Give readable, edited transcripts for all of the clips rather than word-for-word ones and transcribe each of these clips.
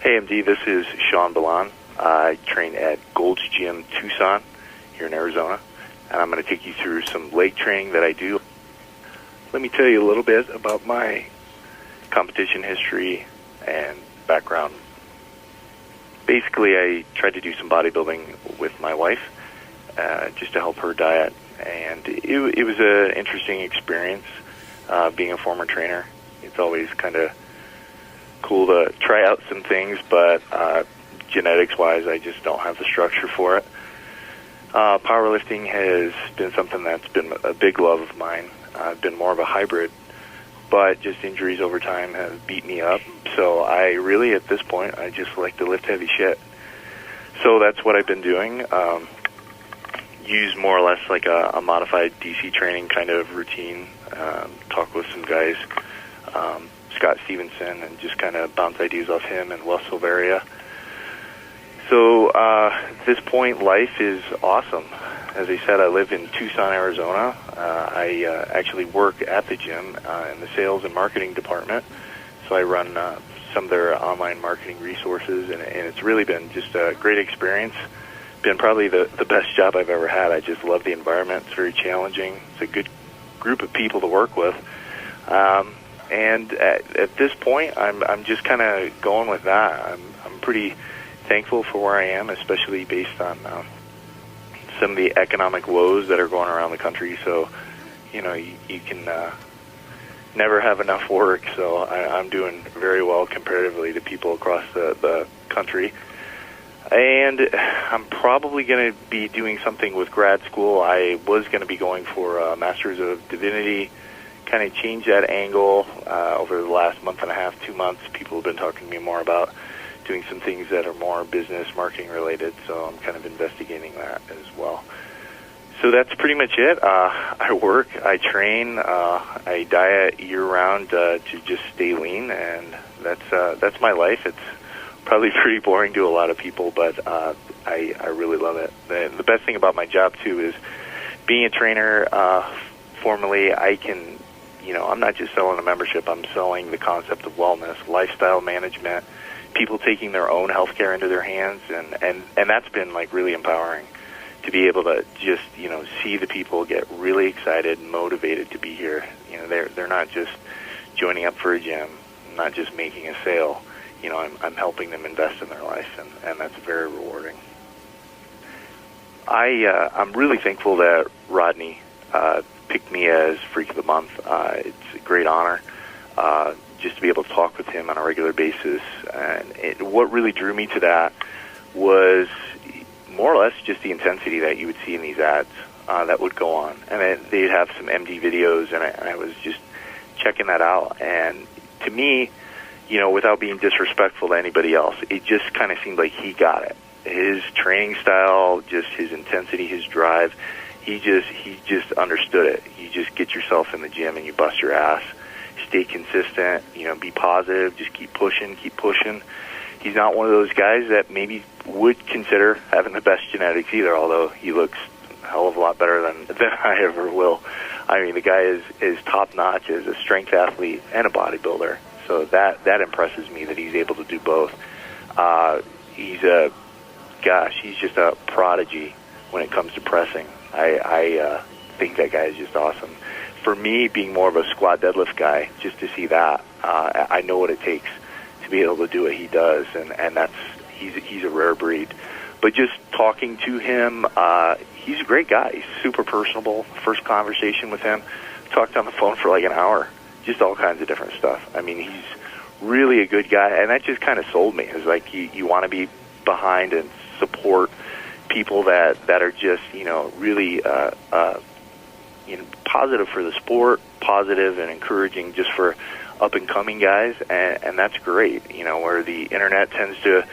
Hey, MD, this is Shawn Bellon. I train at Gold's Gym Tucson here in Arizona, and I'm going to take you through some leg training that I do. Let me tell you a little bit about my competition history and background. Basically, I tried to do some bodybuilding with my wife just to help her diet, and it was an interesting experience being a former trainer. It's always kind of cool to try out some things, but genetics-wise, I just don't have the structure for it. Powerlifting has been something that's been a big love of mine. I've been more of a hybrid, but just injuries over time have beat me up. So I really, at this point, I just like to lift heavy shit. So that's what I've been doing. Use more or less like a modified DC training kind of routine. Talk with some guys, Scott Stevenson, and just kind of bounce ideas off him and Wes Silveria. So at this point, life is awesome. As I said, I live in Tucson, Arizona. I actually work at the gym in the sales and marketing department. So I run some of their online marketing resources, and it's really been just a great experience. Been probably the best job I've ever had. I just love the environment. It's very challenging. It's a good group of people to work with. And at this point, I'm just kind of going with that. I'm pretty thankful for where I am, especially based on some of the economic woes that are going around the country. So, you know, you can never have enough work. So I'm doing very well comparatively to people across the country. And I'm probably going to be doing something with grad school. I was going to be going for a Master's of Divinity, kind of change that angle. Over the last month and a half, 2 months, people have been talking to me more about doing some things that are more business marketing related, so I'm kind of investigating that as well. So that's pretty much it. I work, I train, I diet year-round to just stay lean, and that's my life. It's probably pretty boring to a lot of people, but I really love it. The best thing about my job, too, is being a trainer. Formerly, I can, I'm not just selling a membership. I'm selling the concept of wellness, lifestyle management, people taking their own healthcare into their hands, and that's been like really empowering to be able to just see the people get really excited and motivated to be here. They're not just joining up for a gym, not just making a sale. I'm helping them invest in their life, and that's very rewarding. I'm really thankful that Rodney picked me as Freak of the Month. It's a great honor just to be able to talk with him on a regular basis. And what really drew me to that was more or less just the intensity that you would see in these ads that would go on. And they'd have some MD videos, and I was just checking that out. And to me, without being disrespectful to anybody else, it just kind of seemed like he got it. His training style, just his intensity, his drive, he just understood it. You just get yourself in the gym and you bust your ass. Stay consistent, be positive, just keep pushing. He's not one of those guys that maybe would consider having the best genetics either, although he looks a hell of a lot better than I ever will. I mean, the guy is top-notch as a strength athlete and a bodybuilder. So that impresses me that he's able to do both. He's just a prodigy when it comes to pressing. I think that guy is just awesome. For me, being more of a squat deadlift guy, just to see that, I know what it takes to be able to do what he does, and he's a rare breed. But just talking to him, he's a great guy. He's super personable. First conversation with him, talked on the phone for like an hour. Just all kinds of different stuff. I mean, he's really a good guy, and that just kind of sold me. It's like you want to be behind and support people that are just, really positive for the sport, positive and encouraging just for up-and-coming guys, and that's great. Where the internet tends to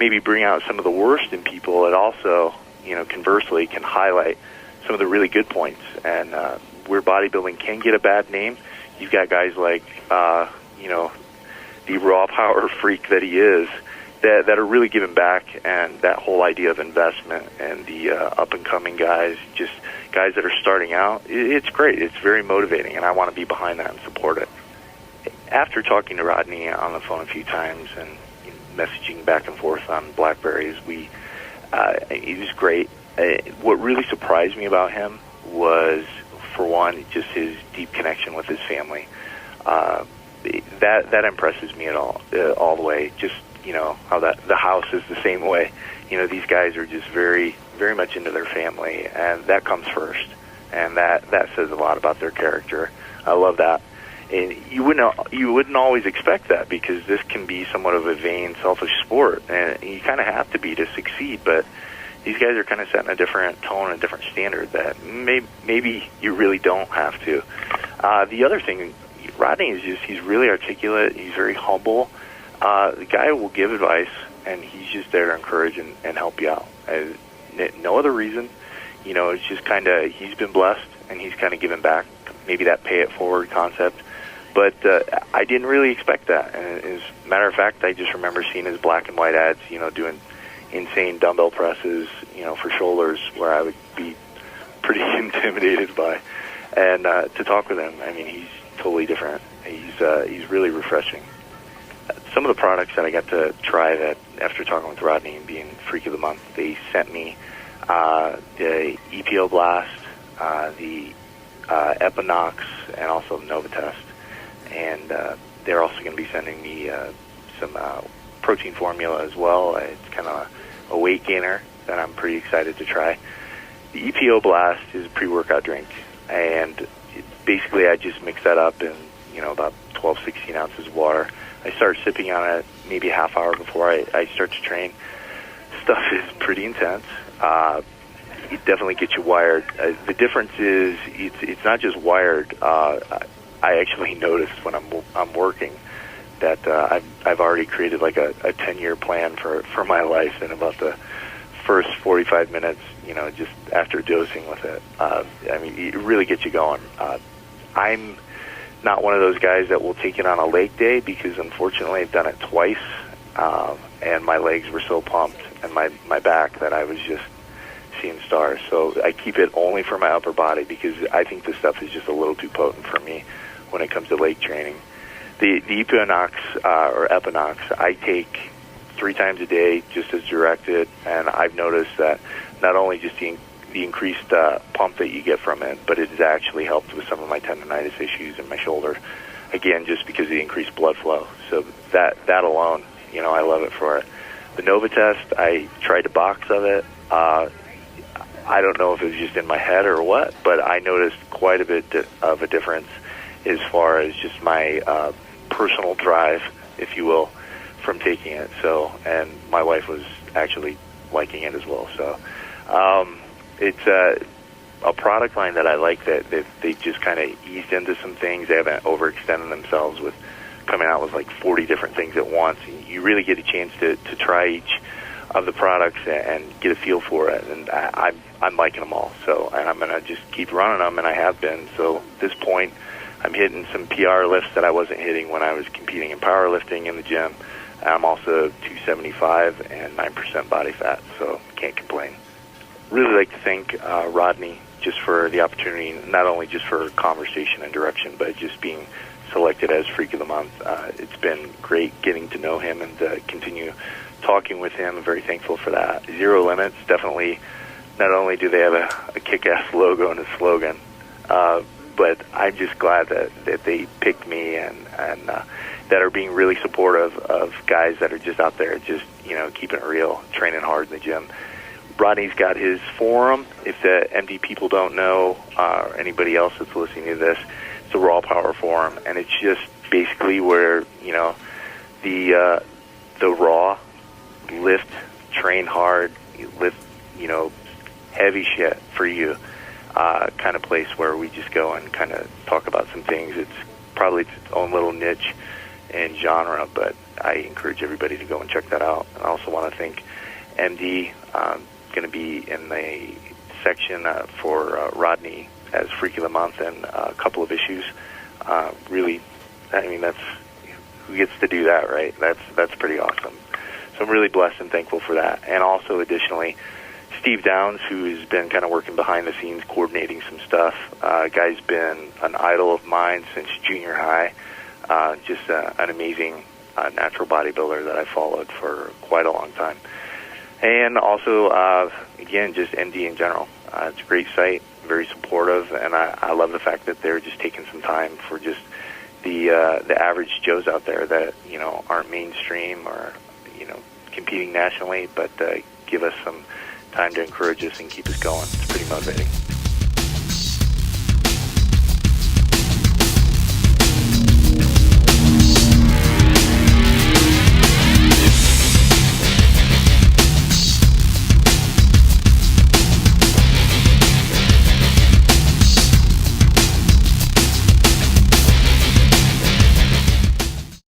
maybe bring out some of the worst in people, it also, conversely can highlight some of the really good points. And where bodybuilding can get a bad name, you've got guys like, the raw power freak that he is, that are really giving back, and that whole idea of investment and the up-and-coming guys, just guys that are starting out, it's great. It's very motivating, and I want to be behind that and support it. After talking to Rodney on the phone a few times and messaging back and forth on BlackBerry. He was great. What really surprised me about him was, for one, just his deep connection with his family. That impresses me at all the way. Just, how the house is the same way. These guys are just very, very much into their family, and that comes first. And that says a lot about their character. I love that. And you wouldn't always expect that, because this can be somewhat of a vain, selfish sport, and you kind of have to be to succeed. But these guys are kind of setting a different tone, a different standard that maybe you really don't have to. The other thing, Rodney is he's really articulate. He's very humble. The guy will give advice, and he's just there to encourage and help you out. No other reason. It's just kind of, he's been blessed, and he's kind of given back, maybe that pay it forward concept. But I didn't really expect that. And as a matter of fact, I just remember seeing his black and white ads, doing insane dumbbell presses, for shoulders, where I would be pretty intimidated by. And to talk with him, he's totally different. He's really refreshing. Some of the products that I got to try, that after talking with Rodney and being Freak of the Month, they sent me the EPO Blast, the Epinox, and also the Novatest. And they're also going to be sending me some protein formula as well. It's kind of a weight gainer that I'm pretty excited to try. The EPO Blast is a pre-workout drink, and basically I just mix that up in about 12, 16 ounces of water. I start sipping on it maybe a half hour before I start to train. Stuff is pretty intense. It definitely gets you wired. The difference is it's not just wired. I actually noticed when I'm working that I've already created like a 10-year plan for my life in about the first 45 minutes, just after dosing with it. It really gets you going. I'm not one of those guys that will take it on a leg day, because unfortunately I've done it twice, and my legs were so pumped, and my back, that I was just seeing stars. So I keep it only for my upper body, because I think this stuff is just a little too potent for me when it comes to leg training. The Epinox, or Epinox, I take 3 times a day, just as directed, and I've noticed that not only just the increased pump that you get from it, but it has actually helped with some of my tendonitis issues in my shoulder, again, just because of the increased blood flow. So that alone, I love it for it. The Novatest, I tried a box of it. I don't know if it was just in my head or what, but I noticed quite a bit of a difference as far as just my personal drive, if you will, from taking it. So, and my wife was actually liking it as well. So, it's a product line that I like, that they just kind of eased into some things. They haven't overextended themselves with coming out with like 40 different things at once. And you really get a chance to try each of the products and get a feel for it. And I'm liking them all. So, and I'm going to just keep running them, and I have been. So at this point, I'm hitting some PR lifts that I wasn't hitting when I was competing in powerlifting in the gym. I'm also 275 and 9% body fat, so can't complain. Really like to thank Rodney just for the opportunity, not only just for conversation and direction, but just being selected as Freak of the Month. It's been great getting to know him and continue talking with him. I'm very thankful for that. Zero Limits, definitely, not only do they have a kick-ass logo and a slogan, but I'm just glad that they picked me and that are being really supportive of guys that are just out there, just, keeping it real, training hard in the gym. Rodney's got his forum. If the MD people don't know, or anybody else that's listening to this, it's the Raw Power Forum, and it's just basically where, the raw, lift, train hard, lift, heavy shit for you, kind of place where we just go and kind of talk about some things. It's probably its own little niche and genre, but I encourage everybody to go and check that out. And I also want to thank MD, going to be in the section for Rodney as Freak of the Month and a couple of issues. Really, that's, who gets to do that, right? That's pretty awesome. So I'm really blessed and thankful for that. And also, additionally, Steve Downs, who has been kind of working behind the scenes, coordinating some stuff. Guy's been an idol of mine since junior high. Just an amazing natural bodybuilder that I followed for quite a long time. And also, again, just ND in general. It's a great site, very supportive, and I love the fact that they're just taking some time for just the average Joes out there that, you know, aren't mainstream or, you know, competing nationally, but give us some time to encourage us and keep us going. It's pretty motivating.